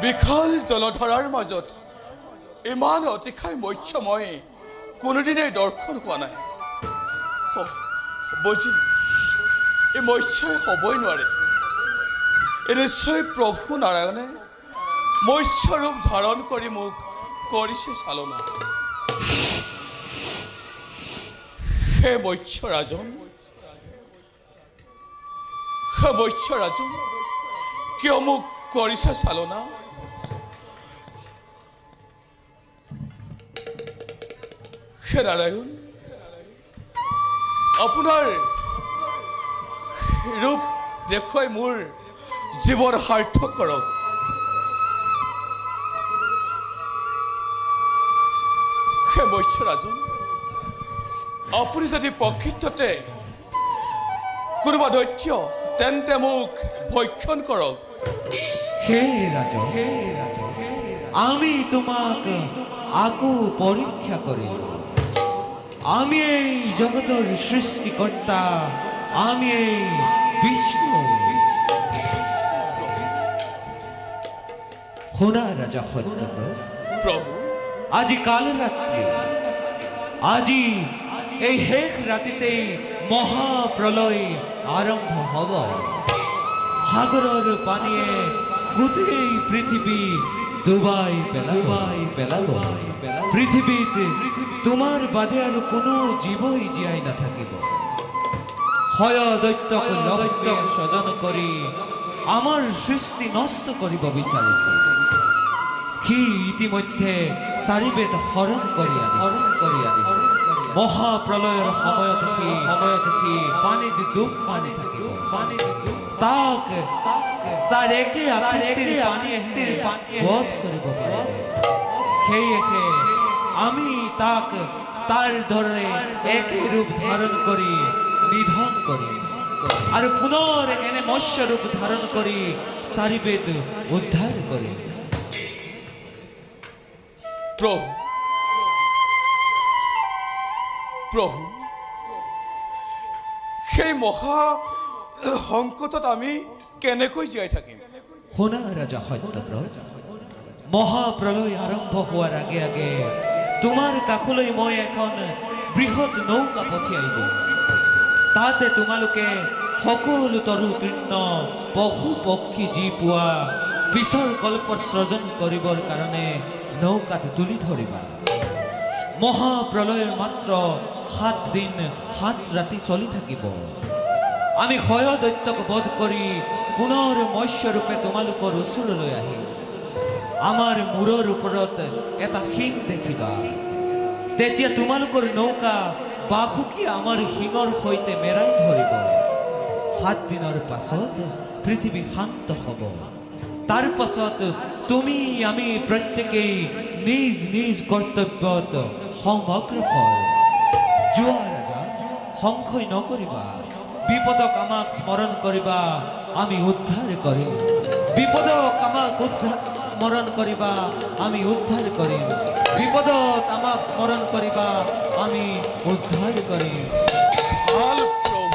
বিশাল জলধাৰাৰ মাজত ইমান অতিশয় মৎস্য মই কোনোদিনেই দৰ্শন হোৱা নাই। বুজি এই মৎস্যই হ'বই নোৱাৰে। এই নিশ্চয় প্ৰভু নাৰায়ণে মৎস্য ৰূপ ধাৰণ কৰি মোক কৰিছে চালনা। হে মৎস্য ৰাজন, হে মৎস্য ৰাজন, কিয় মোক কৰিছে চালনা? হে নাৰায়ণ, আপোনাৰ ৰূপ দেখুৱাই মোৰ জীৱন সাৰ্থক কৰক। হে মৎস্য ৰাজন, আপুনি যদি প্ৰকৃততে কোনোবা দৈত্য তেন্তে মোক ভক্ষণ কৰক। হে ৰাজন, আমি তোমাক আকৌ পৰীক্ষা কৰিম। আমি এই জগতৰ সৃষ্টিকৰ্তা, আমি এই বিষ্ণু। শুনা ৰাজা সত্যব্ৰত, প্ৰভু আজি কাল ৰাত্ৰি, আজি এই শেষ ৰাতিতেই মহাপ্ৰলয় আৰম্ভ হ'ব। সাগৰৰ পানীয়ে গোটেই পৃথিৱী ডুবাই পেলাব। পৃথিৱীত তোমাৰ বাদে আৰু কোনো জীৱই জীয়াই নাথাকিব। হয় দৈত্যক লক্ষ্যক স্বজন কৰি আমাৰ সৃষ্টি নষ্ট কৰিব বিচাৰিছে। সি ইতিমধ্যে চাৰিবেদ হৰণ কৰি আনিছে। মহাপ্ৰলয়ৰ সময়ত সি পানীত ডুব মাৰি থাকিব। তাক তাৰ একে আকৃতিৰ পানীয়ে বধ কৰিব পাৰে। সেয়েহে আমি তাক তাৰ দৰে একে ৰূপ ধাৰণ কৰি নিধন কৰিম আৰু পুনৰ এনে মৎস্য ৰূপ ধাৰণ কৰি চাৰিবেদ উদ্ধাৰ কৰিম। প্ৰভু, প্ৰভু, সেই মহা সংকটত আমি কেনেকৈ জীয়াই থাকিম? শুনা ৰাজা সত্যব্ৰত, মহাপ্ৰলয় আৰম্ভ হোৱাৰ আগে আগে তোমাৰ কাষলৈ মই এখন বৃহৎ নৌকা পঠিয়াই দিম। তাতে তোমালোকে সকলো তৰু তৃণ পশু পক্ষী যি পোৱা পিছৰ কল্পত সৃজন কৰিবৰ কাৰণে নৌকাত তুলি ধৰিবা। মহাপ্ৰলয়ৰ মাত্ৰ 7 দিন 7 ৰাতি চলি থাকিব। আমি ক্ষয় দৈত্যক বধ কৰি পুনৰ মৎস্য ৰূপে তোমালোকৰ ওচৰলৈ আহিম। আমাৰ মূৰৰ ওপৰত এটা শিং দেখিবা। তেতিয়া তোমালোকৰ নৌকা বাসুকি আমাৰ শিঙৰ সৈতে মেৰাই ধৰিব। 7 দিনৰ পাছত পৃথিৱী শান্ত হ'ব। তাৰ পাছত তুমি আমি প্ৰত্যেকেই নিজ নিজ কৰ্তব্যত সমগ্ৰসৰ। যোৱা ৰাজা, সংশয় নকৰিবা। বিপদক আমাক স্মৰণ কৰিবা, আমি উদ্ধাৰ কৰিম। বিপদক আমাক স্মৰণ কৰিবা, আমি উদ্ধাৰ কৰিম। বিপদত আমাক স্মৰণ কৰিবা, আমি উদ্ধাৰ কৰিম। ভাল প্ৰভু,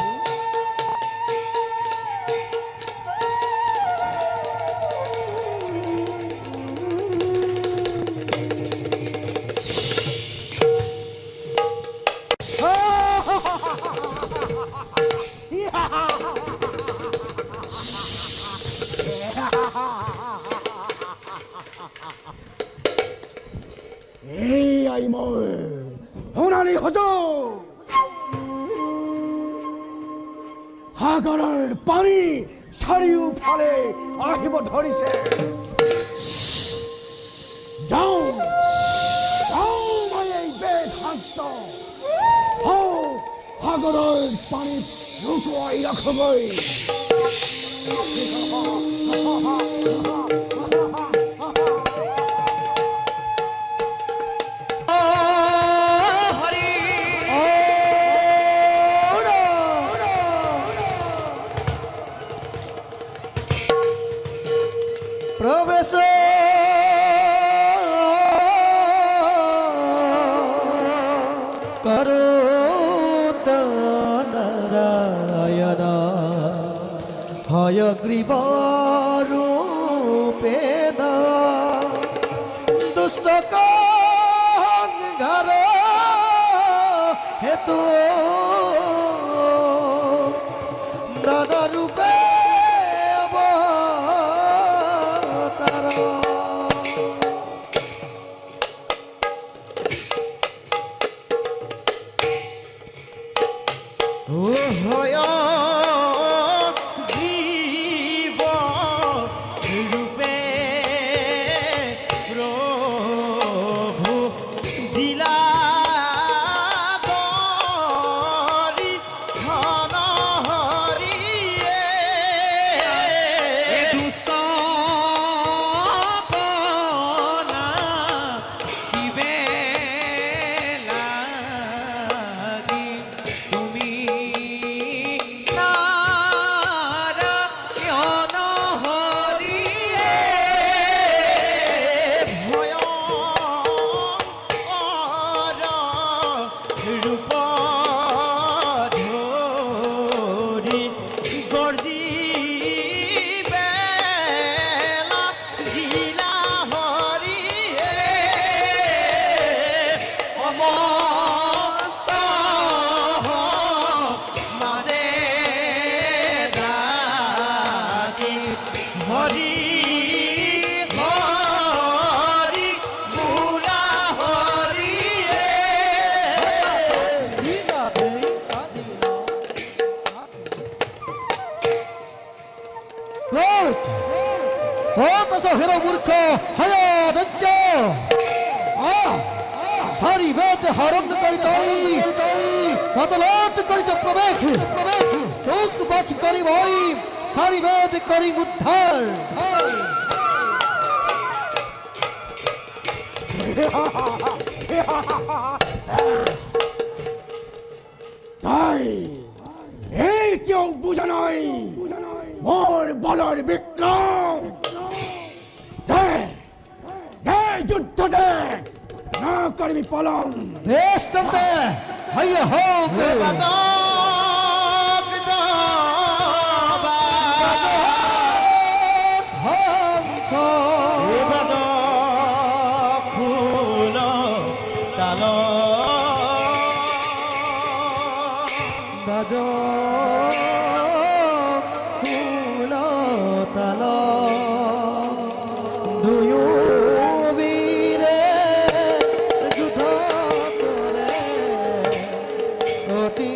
এই মোৰ সোণালী সজোগ সাগৰৰ পানী চাৰিওফালে আহিব ধৰিছে। যাওঁ মই এই বেধান্ত সাগৰৰ পানীত লুকুৱাই ৰাখগৈ। প্রবেশ করো নারায়ণ হয়গ্রীব রূপেণ ঘর হেতু নানা রূপে অবতার হয় জীব রূপে প্রভু দিলা বলি ধন হরিয়ে দুষ্ট কনা শিবে লাগি তুমি নারায়ণ হরিয়ে ভয়ঙ্কর রূপ ধরি গর্জি বেলা জিলা হরিয়ে সমস্ত মাঝে ডাকি হরি হরি বুলা হরিয়ে হেরো মূর্খ হয় দৈত্য সারি বেদ হরণ করি বদলত করিছ প্রবেশ চোখ বাছ করি ভয় সারি বেদ করি উদ্ধার তাই এই কেউ বুঝা নয় মোর বলর বিক্রম দে দে যুদ্ধ দে না করবি পলম বেশ তবে হাইয়া হোক ফুল চাল বাজ ফুল তাল দুয়ো বীরে যুদ্ধ করে অতি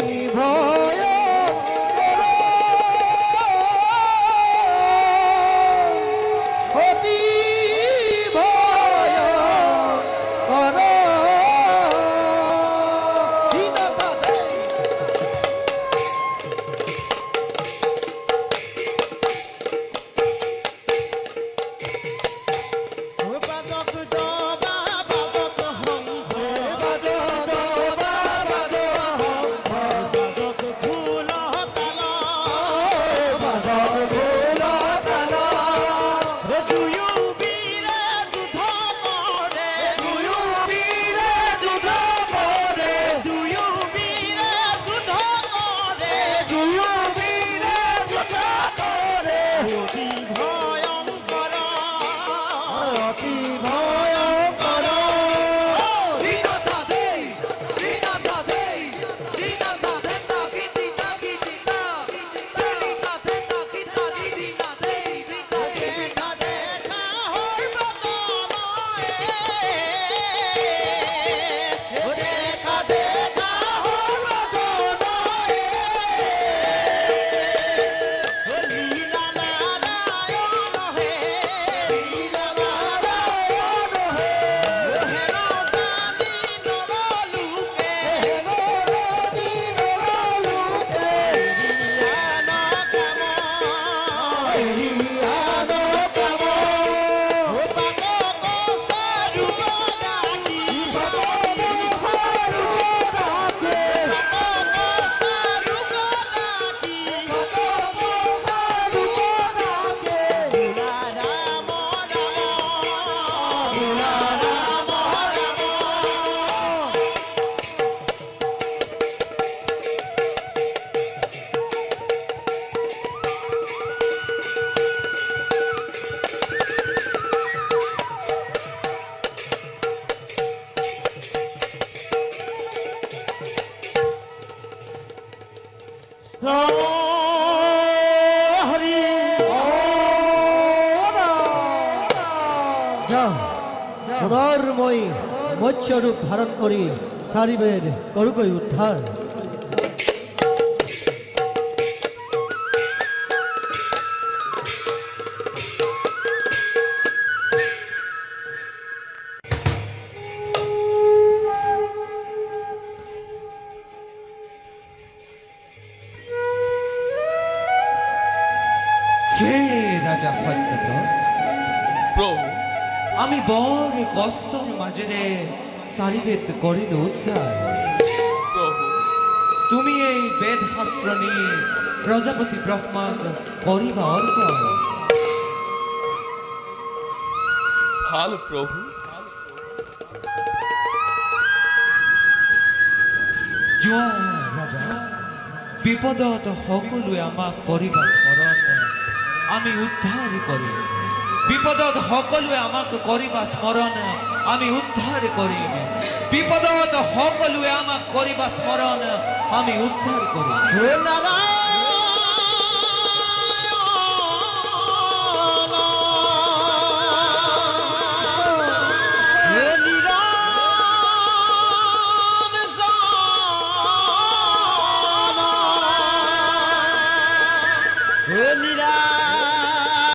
সোনারময় মৎস্যরূপ ধারণ করি সারিবের করুকই উদ্ধার। হে রাজা সত্যব্রত, প্রভু আমি বড় কষ্টর মাঝেরে সারিবেদ করিল উদ্ধার। প্রভু তুমি এই বেদ শাস্ত্র নিয়ে প্রজাপতি ব্রহ্মাক করিবা অর্ঘ। ভাল প্রভু জয় রাজা, বিপদত সকলোৱে আমাক কৰিবা স্মৰণ, আমি উদ্ধাৰ কৰিম। বিপদত সকলোৱে আমাক কৰিবা স্মৰণ, আমি উদ্ধাৰ কৰিম। বিপদত সকলোৱে আমাক কৰিবা স্মৰণ, আমি উদ্ধাৰ কৰিম। হে নাৰায়ণ, হে নিৰঞ্জন, হে নিৰা